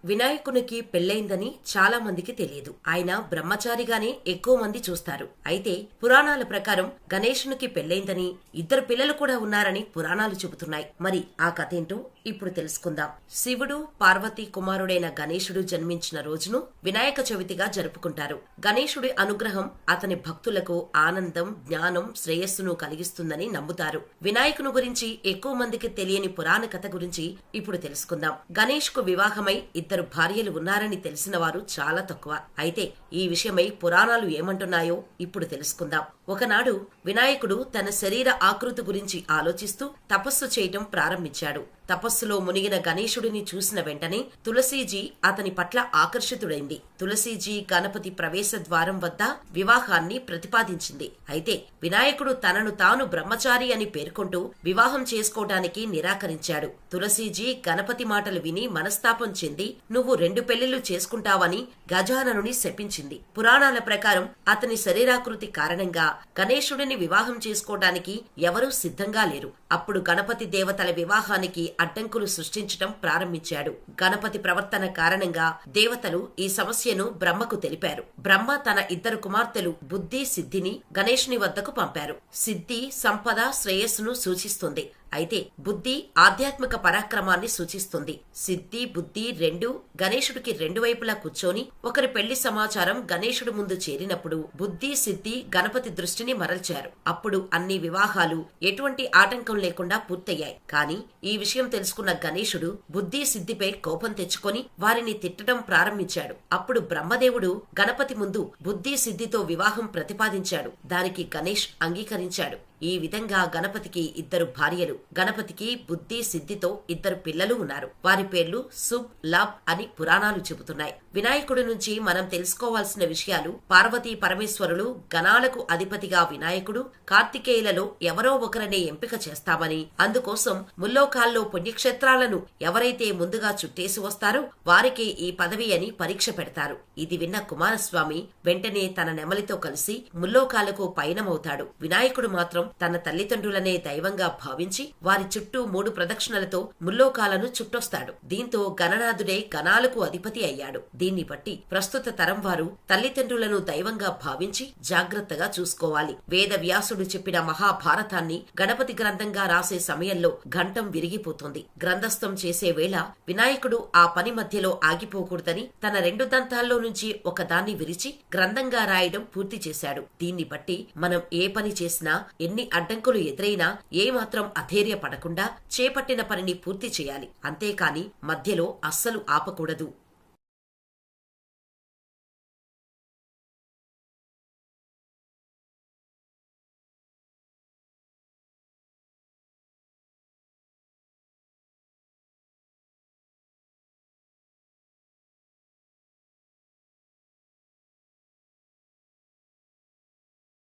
వినాయకునికి పెళ్లైందని చాలా మందికి తెలియదు. ఆయన బ్రహ్మచారిగానే ఎక్కువ మంది చూస్తారు. అయితే పురాణాల ప్రకారం గణేశునికి పెళ్లైందని, ఇద్దరు పిల్లలు కూడా ఉన్నారని పురాణాలు చెబుతున్నాయి. మరి ఆ కథేంటో ఇప్పుడు తెలుసుకుందాం. శివుడు పార్వతీ కుమారుడైన గణేశుడు జన్మించిన రోజును వినాయక చవితిగా జరుపుకుంటారు. గణేశుడి అనుగ్రహం అతని భక్తులకు ఆనందం, జ్ఞానం, శ్రేయస్సును కలిగిస్తుందని నమ్ముతారు. వినాయకుని గురించి ఎక్కువ మందికి తెలియని పురాణ కథ గురించి ఇప్పుడు తెలుసుకుందాం. గణేష్ కు వివాహమై ఇద్దరు భార్యలు ఉన్నారని తెలిసిన వారు చాలా తక్కువ. అయితే ఈ విషయమై పురాణాలు ఏమంటున్నాయో ఇప్పుడు తెలుసుకుందాం. ఒకనాడు వినాయకుడు తన శరీర ఆకృతి గురించి ఆలోచిస్తూ తపస్సు చేయటం ప్రారంభించాడు. తపస్సులో మునిగిన గణేశుడిని చూసిన వెంటనే తులసీజీ అతని పట్ల ఆకర్షితుడైంది. తులసీజీ గణపతి ప్రవేశ ద్వారం వద్ద వివాహాన్ని ప్రతిపాదించింది. అయితే వినాయకుడు తనను తాను బ్రహ్మచారి అని పేర్కొంటూ వివాహం చేసుకోవడానికి నిరాకరించాడు. తులసీజీ గణపతి మాటలు విని మనస్తాపం చెంది నువ్వు 2 పెళ్లిళ్లు చేసుకుంటావని గజాననుని శపించింది. పురాణాల ప్రకారం అతని శరీరాకృతి కారణంగా గణేశుడిని వివాహం చేసుకోవడానికి ఎవరూ సిద్ధంగా లేరు. అప్పుడు గణపతి దేవతల వివాహానికి అడ్డంకులు సృష్టించటం ప్రారంభించాడు. గణపతి ప్రవర్తన కారణంగా దేవతలు ఈ సమస్యను బ్రహ్మకు తెలిపారు. బ్రహ్మ తన ఇద్దరు కుమార్తెలు బుద్ధి, సిద్ధిని గణేశుని వద్దకు పంపారు. సిద్ధి సంపద, శ్రేయస్సును సూచిస్తుంది. అయితే బుద్ధి ఆధ్యాత్మిక పరాక్రమాన్ని సూచిస్తుంది. సిద్ధి, బుద్ధి రెండూ గణేశుడికి 2 వైపులా కూర్చొని ఒకరి పెళ్లి సమాచారం గణేశుడు ముందు చేరినప్పుడు బుద్ధి, సిద్ధి గణపతి దృష్టిని మరల్చారు. అప్పుడు అన్ని వివాహాలు ఎటువంటి ఆటంకం లేకుండా పూర్తయ్యాయి. కాని ఈ విషయం తెలుసుకున్న గణేశుడు బుద్ధి, సిద్ధిపై కోపం తెచ్చుకొని వారిని తిట్టడం ప్రారంభించాడు. అప్పుడు బ్రహ్మదేవుడు గణపతి ముందు బుద్ధి, సిద్ధితో వివాహం ప్రతిపాదించాడు. దానికి గణేష్ అంగీకరించాడు. ఈ విధంగా గణపతికి 2 భార్యలు, గణపతికి బుద్ధి, సిద్ధితో 2 పిల్లలు ఉన్నారు. వారి పేర్లు శుభ్, లాభ్ అని పురాణాలు చెబుతున్నాయి. వినాయకుడి నుంచి మనం తెలుసుకోవాల్సిన విషయాలు: పార్వతీ పరమేశ్వరులు గణాలకు అధిపతిగా వినాయకుడు, కార్తికేయులలో ఎవరో ఒకరిని ఎంపిక చేస్తామని, అందుకోసం ముల్లోకాల్లో పుణ్యక్షేత్రాలను ఎవరైతే ముందుగా చుట్టేసి వస్తారో వారికి ఈ పదవి అని పరీక్ష పెడతారు. ఇది విన్న కుమారస్వామి వెంటనే తన నెమలితో కలిసి ముల్లోకాలకు పయనమవుతాడు. వినాయకుడు మాత్రం తన తల్లిదండ్రులనే దైవంగా భావించి వారి చుట్టూ 3 ప్రదక్షిణలతో ముల్లోకాలను చుట్టొస్తాడు. దీంతో గణనాథుడే గణాలకు అధిపతి అయ్యాడు. దీన్ని బట్టి ప్రస్తుత తరం వారు తల్లిదండ్రులను దైవంగా భావించి జాగ్రత్తగా చూసుకోవాలి. వేద వ్యాసుడు చెప్పిన మహాభారతాన్ని గణపతి గ్రంథంగా రాసే సమయంలో ఘంటం విరిగిపోతుంది. గ్రంథస్థం చేసే వేళ వినాయకుడు ఆ పని మధ్యలో ఆగిపోకూడదని తన 2 దంతాల్లో నుంచి ఒకదాన్ని విరిచి గ్రంథంగా రాయడం పూర్తి చేశాడు. దీన్ని బట్టి మనం ఏ పని చేసినా, ఎన్ని అడ్డంకులు ఎదురైనా ఏమాత్రం అధైర్యపడకుండా చేపట్టిన పనిని పూర్తి చేయాలి. అంతేకాని మధ్యలో అస్సలు ఆపకూడదు.